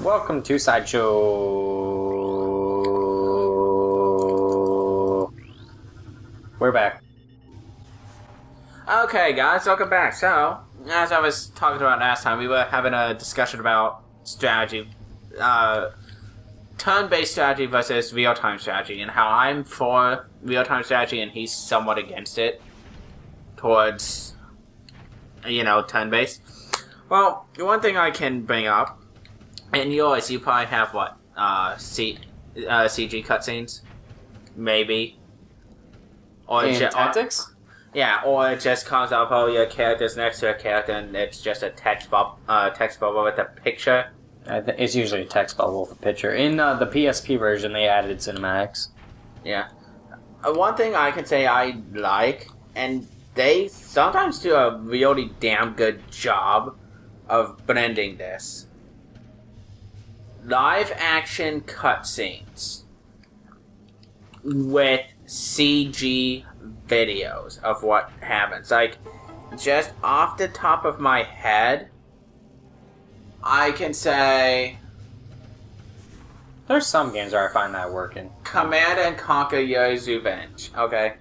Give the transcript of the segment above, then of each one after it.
Welcome to Sideshow. We're back. Okay, guys, welcome back. So, as I was talking about last time, we were having a discussion about strategy, turn-based strategy versus real-time strategy, and how I'm for real-time strategy and he's somewhat against it towards, turn-based. Well, one thing I can bring up, in yours, you probably have, CG cutscenes? Maybe. Or In tactics? Yeah, or it just comes up, your character's next to a character, and it's just a text bubble with a picture. It's usually a text bubble with a picture. In the PSP version, they added cinematics. Yeah. One thing I can say I like, and they sometimes do a really damn good job of blending this. Live action cutscenes with CG videos of what happens. Like, just off the top of my head, I can say There's some games where I find that working. Command and Conquer Yuri's Revenge. Okay.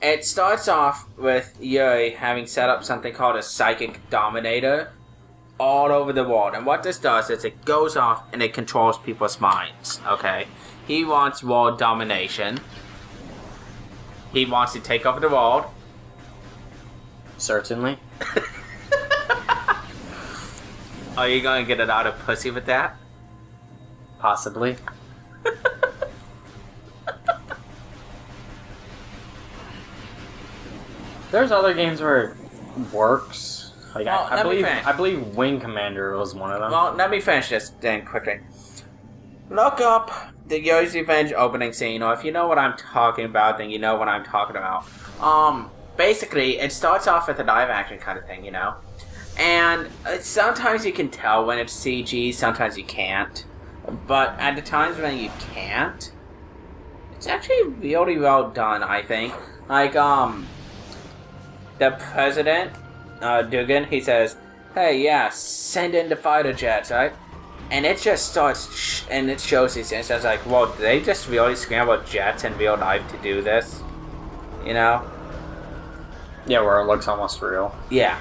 It starts off with Yuri having set up something called a Psychic Dominator all over the world. And what this does is it goes off and it controls people's minds. Okay. He wants world domination. He wants to take over the world. Certainly. Are you gonna get it out of pussy with that? Possibly. There's other games where it works. Like Well, I believe Wing Commander was one of them. Well, let me finish this then quickly. Look up the Yuri's Revenge opening scene, or if you know what I'm talking about, then you know what I'm talking about. Basically, it starts off with a live action kind of thing, And sometimes you can tell when it's CG, sometimes you can't. But at the times when you can't, it's actually really well done, I think. Like, the president, Dugan, he says, hey, yeah, send in the fighter jets, right? And it just starts, and it shows these things. I was like, well, did they just really scramble jets in real life to do this? Yeah, where it looks almost real. Yeah.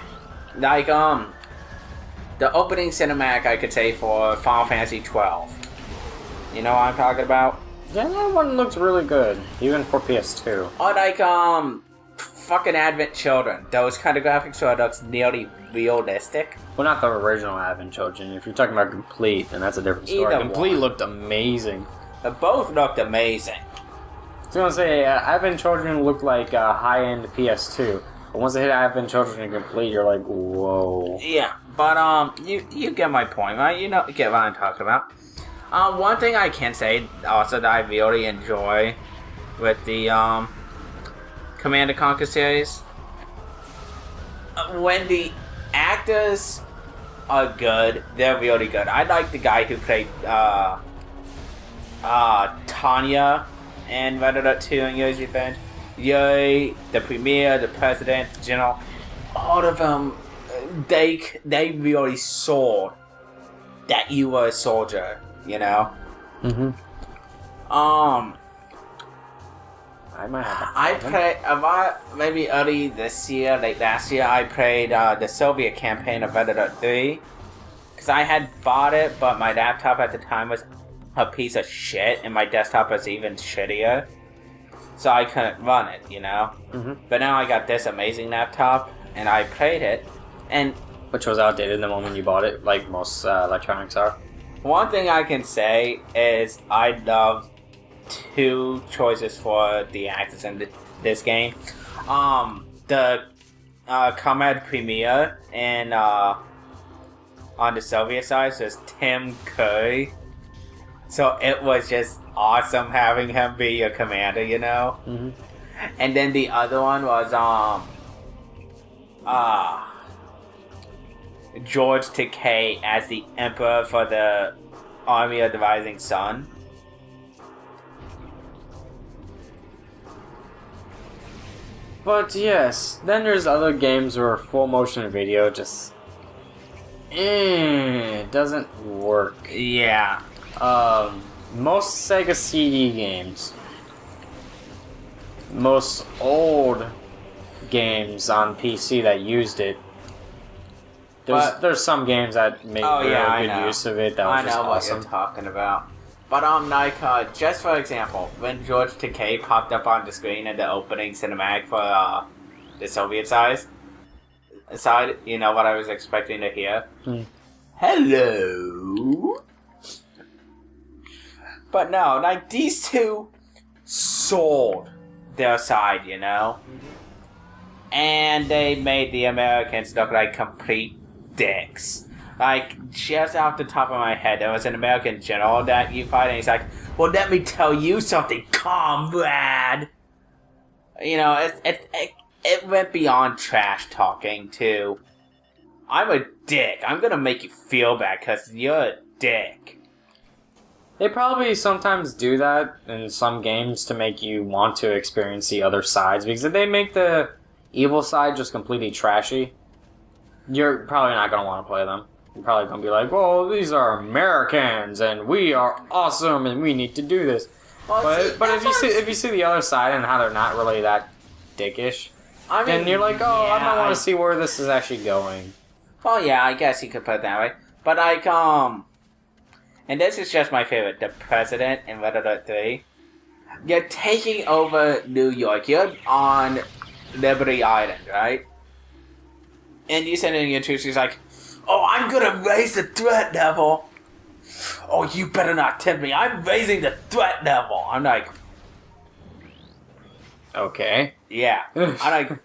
Like, the opening cinematic, I could say, for Final Fantasy 12. You know what I'm talking about? Yeah, that one looks really good, even for PS2. Or like, fucking Advent Children. Those kind of graphics where it looks nearly realistic. Well, not the original Advent Children. If you're talking about Complete, then that's a different story. Either Complete one. looked amazing. They both looked amazing. I was gonna say, Advent Children looked like high-end PS2. But once they hit Advent Children and Complete, you're like, whoa. Yeah, but you get my point, right? You get what I'm talking about. One thing I can say also that I really enjoy with the Command & Conquer series, when the actors are good, they're really good. I like the guy who played Tanya in Red Alert 2 and Yuri's Revenge. Yuri, the Premier, the President, the General, all of them, they really saw that you were a soldier, Mm-hmm. I might have I played, maybe early this year, late last year, I played the Soviet campaign of Red Alert 3. Because I had bought it, but my laptop at the time was a piece of shit, and my desktop was even shittier. So I couldn't run it, Mm-hmm. But now I got this amazing laptop, and I played it, and Which was outdated the moment you bought it, like most electronics are. one thing I can say is I love two choices for the actors in this game. The Comrade Premier and on the Soviet side is Tim Curry. So it was just awesome having him be your commander, Mm-hmm. And then the other one was George Takei as the Emperor for the Army of the Rising Sun. But yes, then there's other games where full motion video just it doesn't work. Yeah. Most Sega CD games, most old games on PC that used it. There's some games that make good use of it. That was just awesome. What you're talking about. But like, just for example, when George Takei popped up on the screen in the opening cinematic for the Soviet side, you know what I was expecting to hear? Hello. But no, like these two sold their side, you know, and they made the Americans look like complete dicks. Like, just off the top of my head, there was an American general that you fight, and he's like, well, let me tell you something, comrade! You know, it went beyond trash talking to, I'm a dick, I'm gonna make you feel bad, because you're a dick. They probably sometimes do that in some games to make you want to experience the other sides, because if they make the evil side just completely trashy, you're probably not going to want to play them. You're probably going to be like, well, these are Americans, and we are awesome, and we need to do this. Well, but if you see the other side and how they're not really that dickish, then you're like, oh, I might want to see where this is actually going. Well, yeah, I guess you could put it that way. But, like, and this is just my favorite, the President in Red Alert 3. You're taking over New York. You're on Liberty Island, right? And you send in your troops, he's like, oh, I'm gonna raise the threat level. Oh, you better not tempt me. I'm raising the threat level. I'm like, okay. Yeah. I'm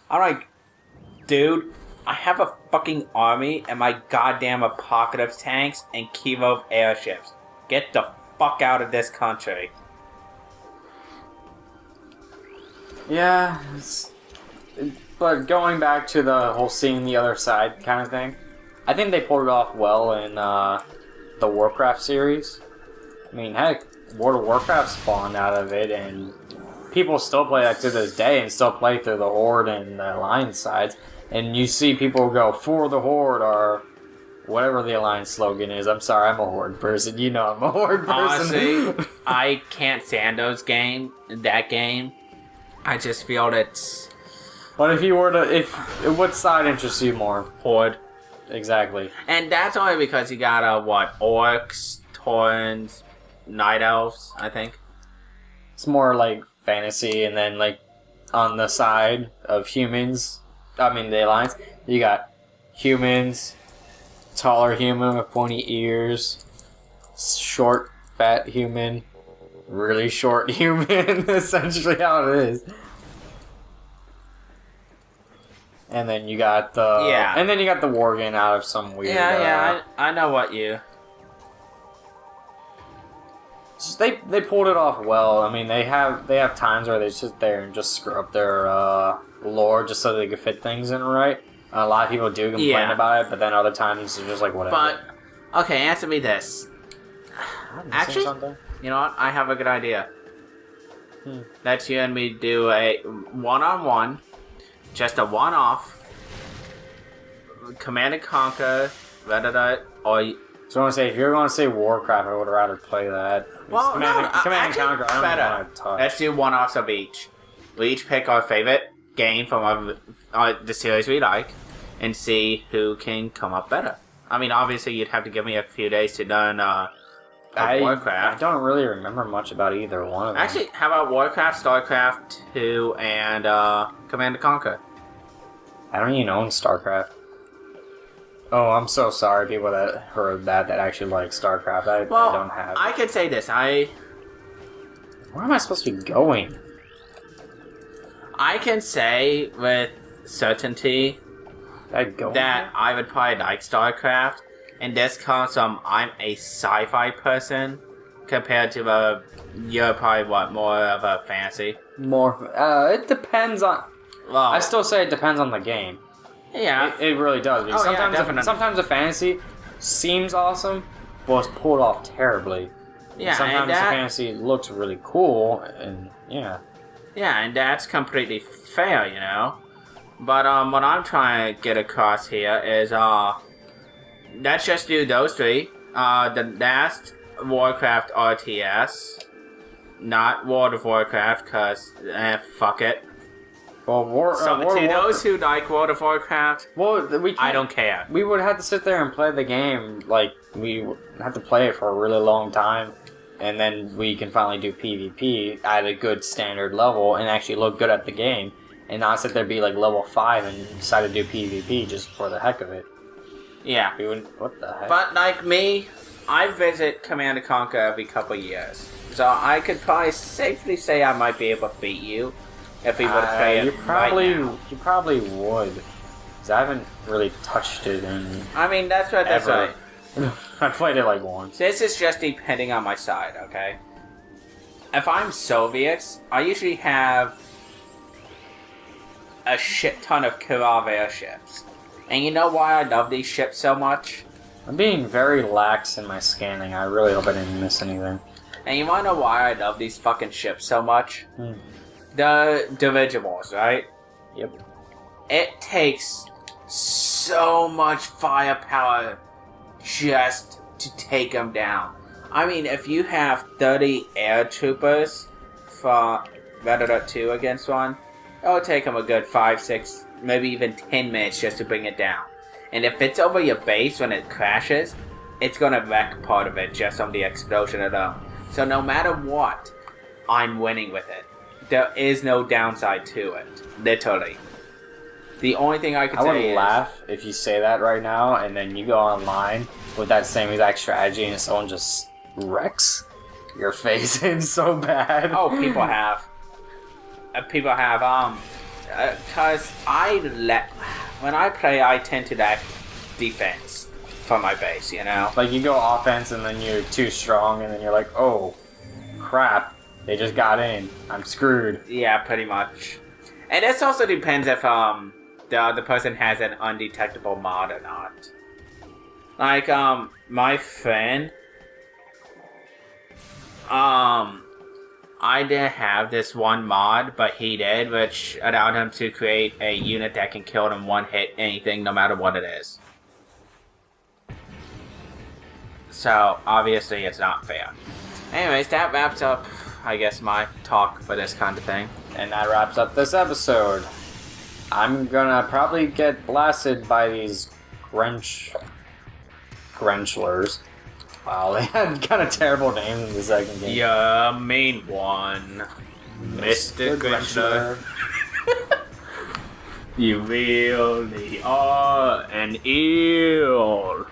like, dude, I have a fucking army and my goddamn apocalypse tanks and Kiev airships. Get the fuck out of this country. Yeah, but going back to the whole seeing the other side kind of thing, I think they pulled it off well in the Warcraft series. I mean, heck, World of Warcraft spawned out of it, and people still play that to this day and still play through the Horde and the Alliance sides. And you see people go, for the Horde, or whatever the Alliance slogan is. I'm sorry, I'm a Horde person. You know I'm a Horde person. Honestly, I can't stand that game. I just feel it's... But if you were to... what side interests you more? Horde. Exactly. And that's only because you got, orcs, taurens, night elves, I think. It's more like fantasy, and then, like, on the side of humans, I mean, the Alliance, you got humans, taller human with pointy ears, short, fat human, really short human, essentially how it is. And then you got the and then you got the Worgen out of some weird. I know what you. They pulled it off well. I mean, they have times where they sit there and just screw up their lore just so they can fit things in right. A lot of people do complain about it, but then other times they're just like whatever. But okay, answer me this. Actually, you know what? I have a good idea. Let's you and me do a one-on-one. Just a one-off. Command and Conquer, Red Alert, or... So I want to say, if you're going to say Warcraft, I would rather play that. Well, Command and Conquer, I don't want to touch. Let's do one-offs of each. We each pick our favorite game from the series we like, and see who can come up better. I mean, obviously, you'd have to give me a few days to learn Warcraft. I don't really remember much about either one of them. Actually, how about Warcraft, StarCraft 2, and Command and Conquer? I don't even own StarCraft. Oh, I'm so sorry, people that heard that actually like StarCraft. I don't have it. I could say this. Where am I supposed to be going? I can say with certainty that I would probably like StarCraft, and this comes from I'm a sci-fi person compared to you're probably more of a fantasy. It depends on. Well, I still say it depends on the game. Yeah, it really does. Because sometimes a fantasy seems awesome, but it's pulled off terribly. Yeah, and sometimes the fantasy looks really cool, and yeah. Yeah, and that's completely fair, you know. But what I'm trying to get across here is let's just do those three. The last Warcraft RTS, not World of Warcraft, cause fuck it. Well, To those who like World of Warcraft, I don't care. We would have to sit there and play the game, like, we would have to play it for a really long time, and then we can finally do PvP at a good standard level and actually look good at the game, and not sit there and be like level 5 and decide to do PvP just for the heck of it. Yeah. We wouldn't, what the heck? But like me, I visit Command & Conquer every couple years, so I could probably safely say I might be able to beat you. If we would play it you probably would. Because I haven't really touched it in. I mean, that's right. I played it like once. This is just depending on my side, okay? If I'm Soviets, I usually have a shit ton of Kirov airships. And you know why I love these ships so much? I'm being very lax in my scanning. I really hope I didn't miss anything. And you wanna know why I love these fucking ships so much? The dirigibles, right? Yep. It takes so much firepower just to take them down. I mean, if you have 30 air troopers for Red Alert 2 against one, it'll take them a good 5, 6, maybe even 10 minutes just to bring it down. And if it's over your base when it crashes, it's gonna wreck part of it just on the explosion alone. So no matter what, I'm winning with it. There is no downside to it. Literally. The only thing I could say is... I would laugh if you say that right now, and then you go online with that same exact strategy, and someone just wrecks your face in so bad. Oh, people have. Because when I play, I tend to lack defense for my base, you know? Like, you go offense, and then you're too strong, and then you're like, oh, crap. They just got in. I'm screwed. Yeah, pretty much. And this also depends if the other person has an undetectable mod or not. Like, my friend, I didn't have this one mod, but he did, which allowed him to create a unit that can kill in one hit anything, no matter what it is. So, obviously, it's not fair. Anyways, that wraps up, I guess, my talk for this kind of thing. And that wraps up this episode. I'm gonna probably get blasted by these Grenchlers. Wow, they had kind of terrible names in the second game. Yeah, main one. Mr. Grenchler. You really are an eel.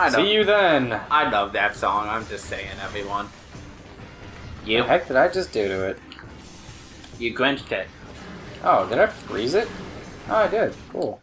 See you then. I love that song, I'm just saying, everyone. What the heck did I just do to it? You quenched it. Oh, did I freeze it? Oh, I did. Cool.